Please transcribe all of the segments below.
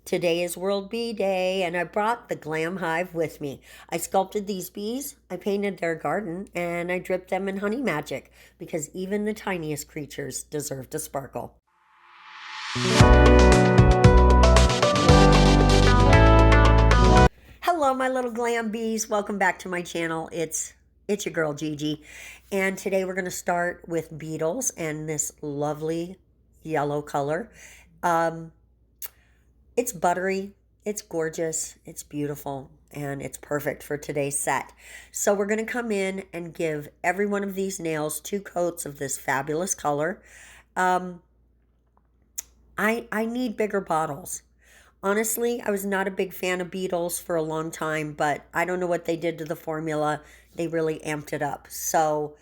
Today is World Bee Day, and I brought the Glam Hive with me. I sculpted these bees, I painted their garden, and I dripped them in honey magic because even the tiniest creatures deserve to sparkle. Hello, my little glam bees. Welcome back to my channel. It's your girl Gigi, and today we're going to start with Beetles and this lovely yellow color. It's buttery, it's gorgeous, it's beautiful, and it's perfect for today's set. So we're going to come in and give every one of these nails 2 coats of this fabulous color. I need bigger bottles. Honestly, I was not a big fan of Beetles for a long time, but I don't know what they did to the formula. They really amped it up. So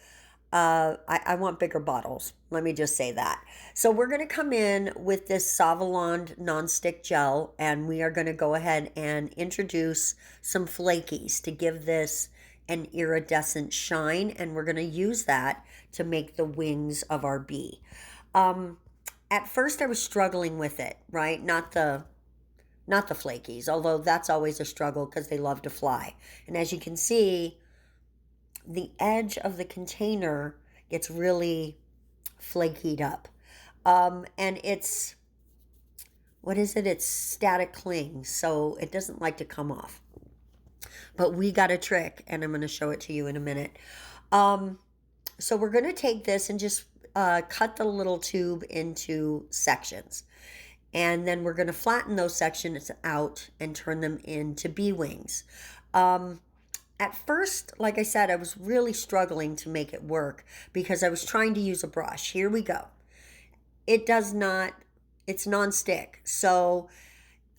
I want bigger bottles. Let me just say that. So we're going to come in with this Saviland Non Stick Gel, and we are going to go ahead and introduce some flakies to give this an iridescent shine, and we're going to use that to make the wings of our bee. At first I was struggling with it, right? Not the flakies, although that's always a struggle because they love to fly. And as you can see, the edge of the container gets really flakied up. And it's, what is it? It's static cling, so it doesn't like to come off. But we got a trick, and I'm going to show it to you in a minute. So we're going to take this and just cut the little tube into sections. And then we're going to flatten those sections out and turn them into bee wings. At first, like I said, I was really struggling to make it work because I was trying to use a brush. Here we go. It does not, it's non-stick. So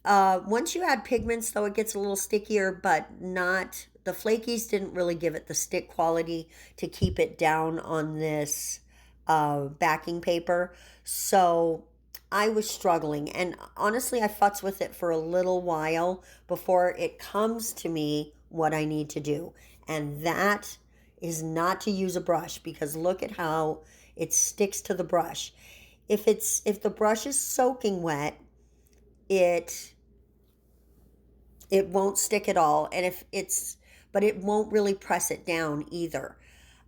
once you add pigments, though, it gets a little stickier, but not, the flakies didn't really give it the stick quality to keep it down on this backing paper. So I was struggling, and honestly, I futz with it for a little while before it comes to me what I need to do. And that is not to use a brush, because look at how it sticks to the brush. If the brush is soaking wet, it won't stick at all. And but it won't really press it down either.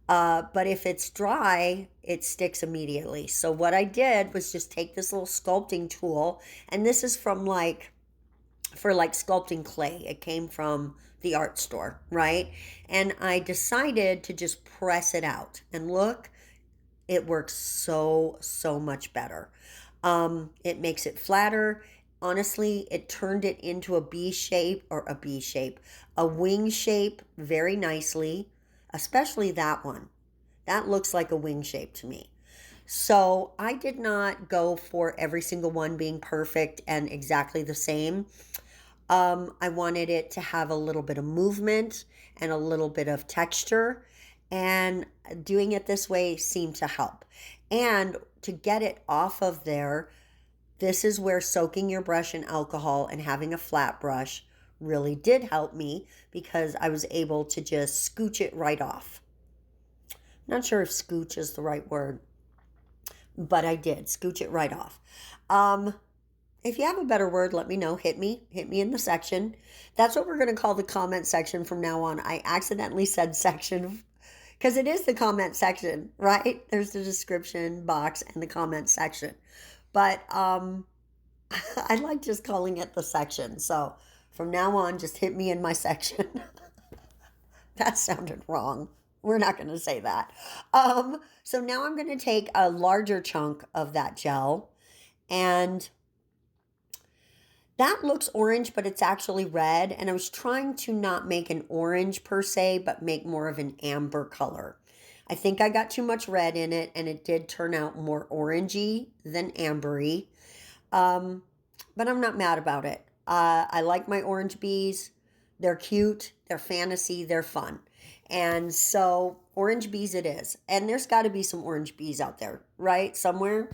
But if it's dry, it sticks immediately. So what I did was just take this little sculpting tool, and this is from for sculpting clay. It came from the art store, right? And I decided to just press it out, and look, it works so much better. It makes it flatter. Honestly, it turned it into a wing shape very nicely, especially that one. That looks like a wing shape to me. So I did not go for every single one being perfect and exactly the same. I wanted it to have a little bit of movement and a little bit of texture, and doing it this way seemed to help. And to get it off of there, this is where soaking your brush in alcohol and having a flat brush really did help me, because I was able to just scooch it right off. Not sure if scooch is the right word, but I did scooch it right off. If you have a better word, let me know. Hit me in the section. That's what we're going to call the comment section from now on. I accidentally said section because it is the comment section, right? There's the description box and the comment section. But I like just calling it the section. So from now on, just hit me in my section. That sounded wrong. We're not going to say that. So now I'm going to take a larger chunk of that gel, and that looks orange, but it's actually red. And I was trying to not make an orange per se, but make more of an amber color. I think I got too much red in it, and it did turn out more orangey than ambery. But I'm not mad about it. I like my orange bees. They're cute, they're fantasy, they're fun. And so orange bees it is. And there's got to be some orange bees out there, right? Somewhere?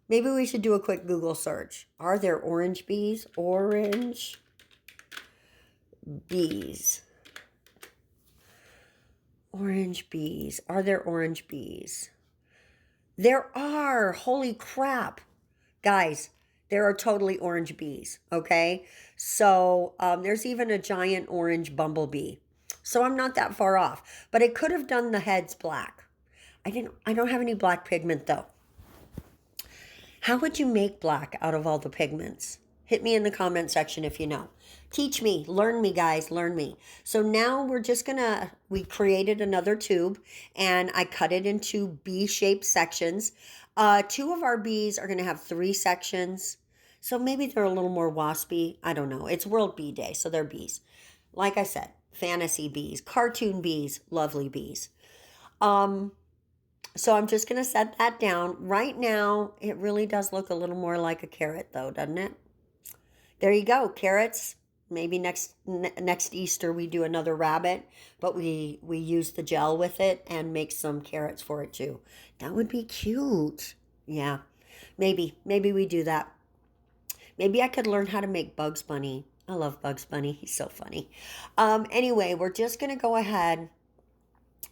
Maybe we should do a quick Google search. Are there orange bees? Orange bees. Orange bees. Are there orange bees? There are. Holy crap. Guys, There are totally orange bees, okay? So there's even a giant orange bumblebee. So I'm not that far off. But I could have done the heads black. I don't have any black pigment though. How would you make black out of all the pigments? Hit me in the comment section if you know. Teach me, learn me, guys, learn me. So now we created another tube and I cut it into bee-shaped sections. Two of our bees are gonna have 3 sections. So maybe they're a little more waspy. I don't know. It's World Bee Day, so they're bees. Like I said, fantasy bees, cartoon bees, lovely bees. So I'm just going to set that down. Right now, it really does look a little more like a carrot though, doesn't it? There you go, carrots. Maybe next Easter we do another rabbit, but we use the gel with it and make some carrots for it too. That would be cute. Yeah, maybe we do that. Maybe I could learn how to make Bugs Bunny. I love Bugs Bunny. He's so funny. Anyway, we're just going to go ahead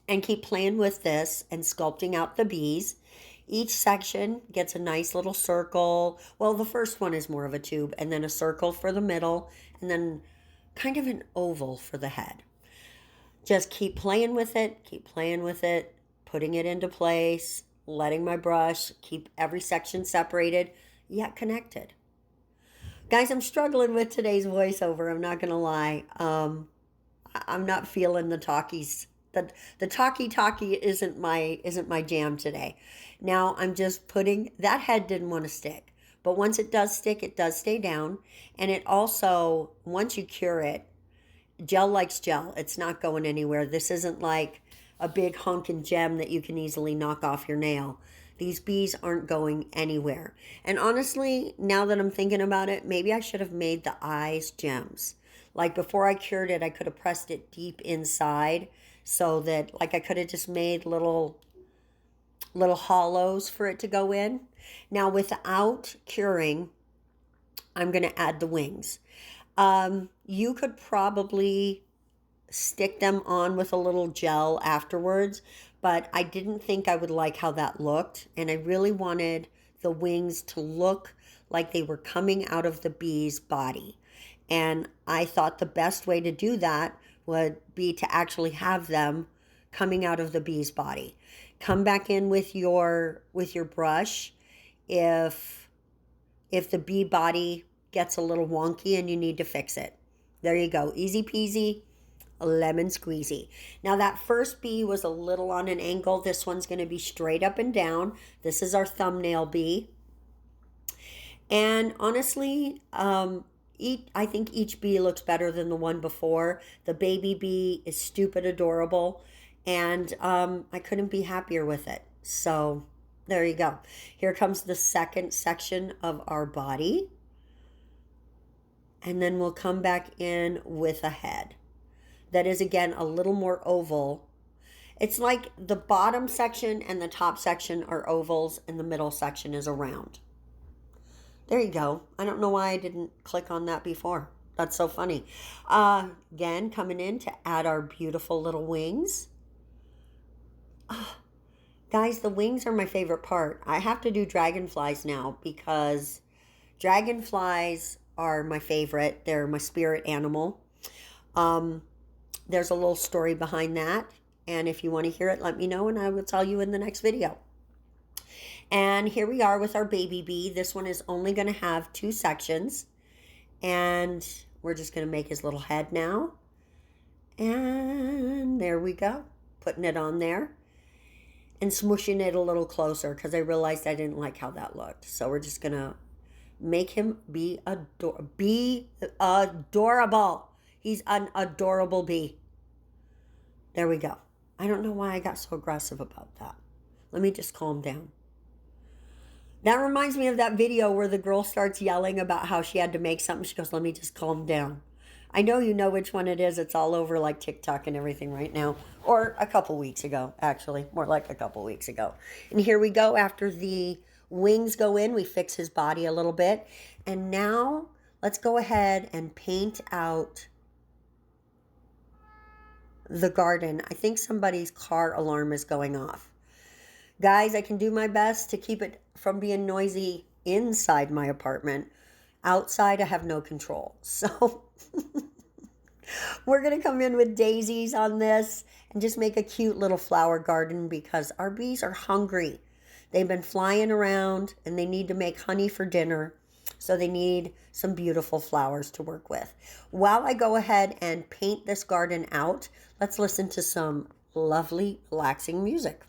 and keep playing with this and sculpting out the bees. Each section gets a nice little circle. Well, the first one is more of a tube, and then a circle for the middle, and then kind of an oval for the head. Just keep playing with it, putting it into place, letting my brush keep every section separated, yet connected. Guys, I'm struggling with today's voiceover, I'm not gonna lie. I'm not feeling the talkies. The talkie isn't my jam today. Now I'm just putting, that head didn't want to stick. But once it does stick, it does stay down. And it also, once you cure it, gel likes gel. It's not going anywhere. This isn't like a big hunkin' gem that you can easily knock off your nail. These bees aren't going anywhere. And honestly, now that I'm thinking about it, maybe I should have made the eyes gems. Like before I cured it, I could have pressed it deep inside so that like I could have just made little hollows for it to go in. Now without curing, I'm going to add the wings. You could probably stick them on with a little gel afterwards, but I didn't think I would like how that looked, and I really wanted the wings to look like they were coming out of the bee's body. And I thought the best way to do that would be to actually have them coming out of the bee's body. Come back in with your brush if the bee body gets a little wonky and you need to fix it. There you go. Easy peasy, lemon squeezy. Now that first bee was a little on an angle. This one's going to be straight up and down. This is our thumbnail bee. And honestly, I think each bee looks better than the one before. The baby bee is stupid adorable, and I couldn't be happier with it. So there you go. Here comes the second section of our body. And then we'll come back in with a head. That is, again, a little more oval. It's like the bottom section and the top section are ovals, and the middle section is a round. There you go. I don't know why I didn't click on that before. That's so funny. Again, coming in to add our beautiful little wings. Guys, the wings are my favorite part. I have to do dragonflies now because dragonflies are my favorite. They're my spirit animal. There's a little story behind that. And if you want to hear it, let me know and I will tell you in the next video. And here we are with our baby bee. This one is only going to have 2 sections. And we're just going to make his little head now. And there we go. Putting it on there. And smooshing it a little closer because I realized I didn't like how that looked. So we're just going to make him be adorable. He's an adorable bee. There we go. I don't know why I got so aggressive about that. Let me just calm down. That reminds me of that video where the girl starts yelling about how she had to make something. She goes, let me just calm down. I know you know which one it is. It's all over like TikTok and everything right now. Or a couple weeks ago, actually. More like a couple weeks ago. And here we go. After the wings go in, we fix his body a little bit. And now let's go ahead and paint out the garden. I think somebody's car alarm is going off. Guys, I can do my best to keep it from being noisy inside my apartment. Outside, I have no control. So we're going to come in with daisies on this and just make a cute little flower garden because our bees are hungry. They've been flying around and they need to make honey for dinner. So they need some beautiful flowers to work with. While I go ahead and paint this garden out, let's listen to some lovely, relaxing music.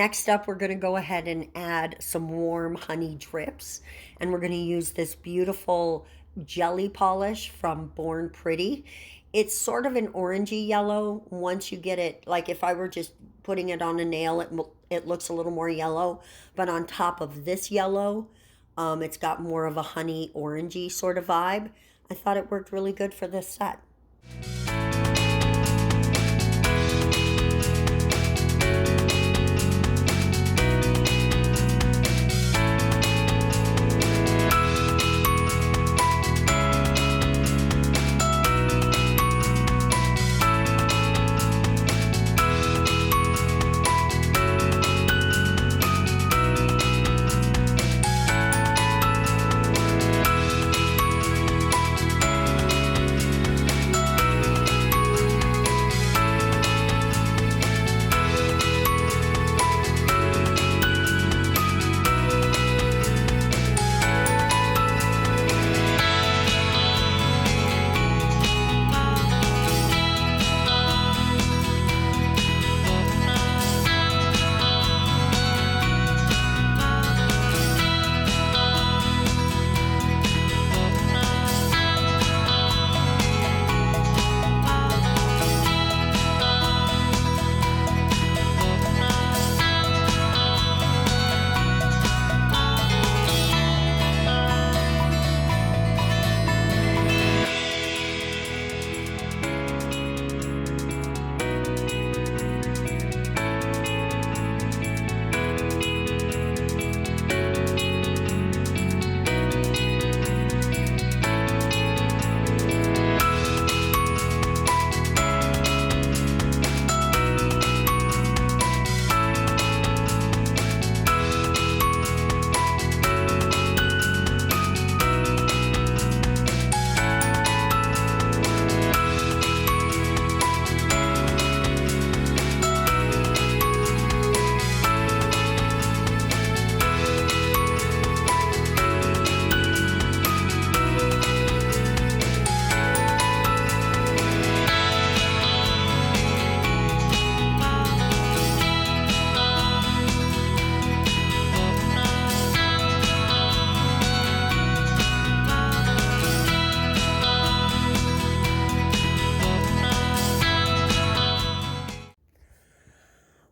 Next up, we're going to go ahead and add some warm honey drips. And we're going to use this beautiful jelly polish from Born Pretty. It's sort of an orangey yellow once you get it. Like if I were just putting it on a nail, it looks a little more yellow. But on top of this yellow, it's got more of a honey orangey sort of vibe. I thought it worked really good for this set.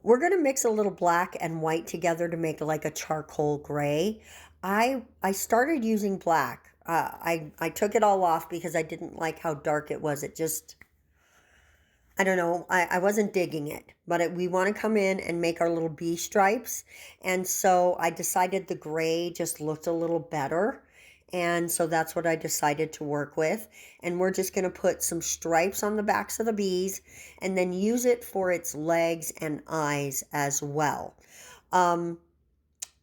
We're going to mix a little black and white together to make like a charcoal gray. I started using black. I took it all off because I didn't like how dark it was. It just, I don't know, I wasn't digging it. But we want to come in and make our little bee stripes. And so I decided the gray just looked a little better. And so that's what I decided to work with. And we're just going to put some stripes on the backs of the bees and then use it for its legs and eyes as well.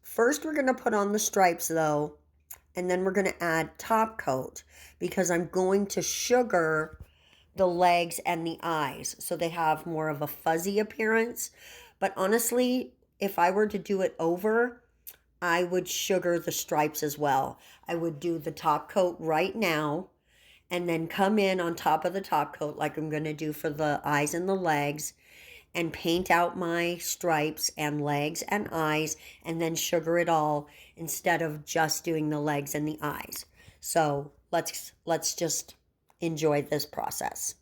First, we're going to put on the stripes though, and then we're going to add top coat because I'm going to sugar the legs and the eyes so they have more of a fuzzy appearance. But honestly, if I were to do it over, I would sugar the stripes as well. I would do the top coat right now and then come in on top of the top coat like I'm going to do for the eyes and the legs and paint out my stripes and legs and eyes and then sugar it all instead of just doing the legs and the eyes. So let's just enjoy this process.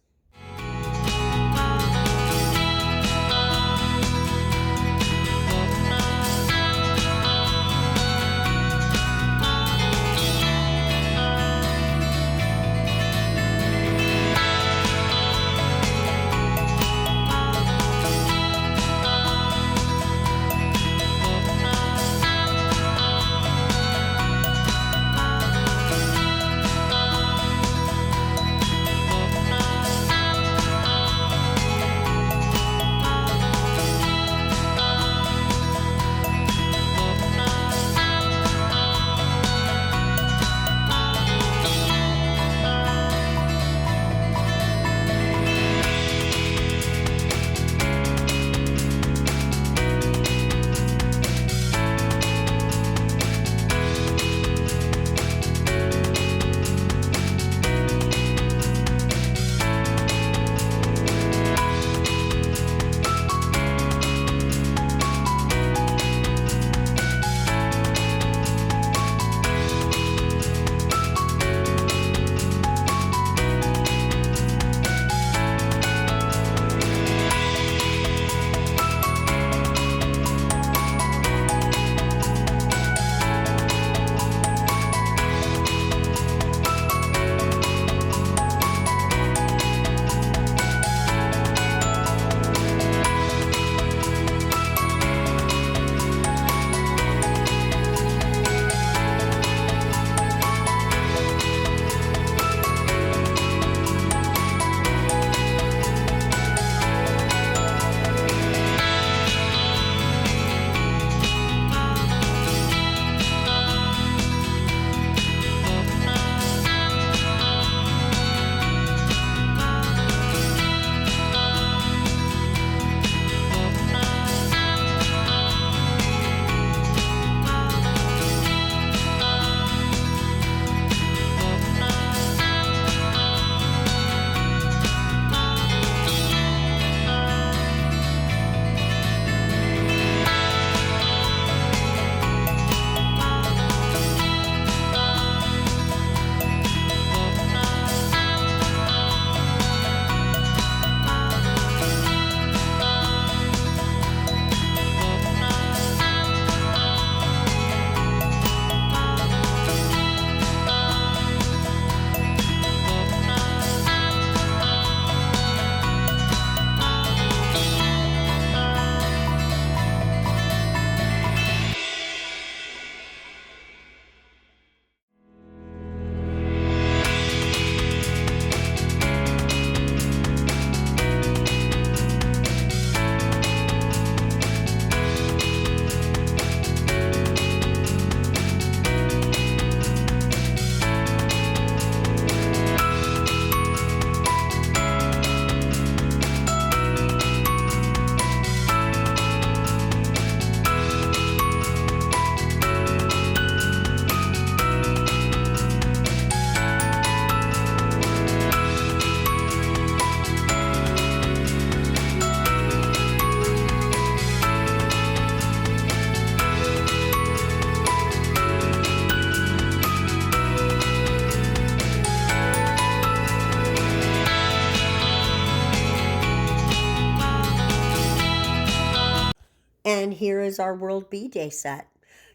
here is our World Bee Day set.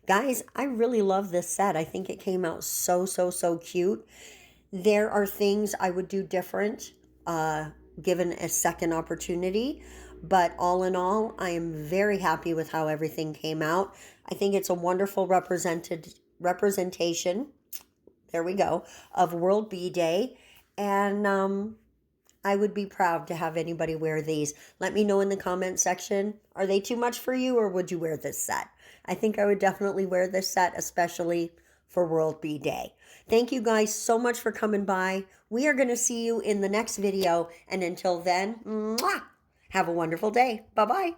Guys, I really love this set. I think it came out so, so, so cute. There are things I would do different, given a second opportunity. But all in all, I am very happy with how everything came out. I think it's a wonderful representation, there we go, of World Bee Day. And I would be proud to have anybody wear these. Let me know in the comment section, are they too much for you or would you wear this set? I think I would definitely wear this set, especially for World Bee Day. Thank you guys so much for coming by. We are going to see you in the next video. And until then, mwah, have a wonderful day. Bye-bye.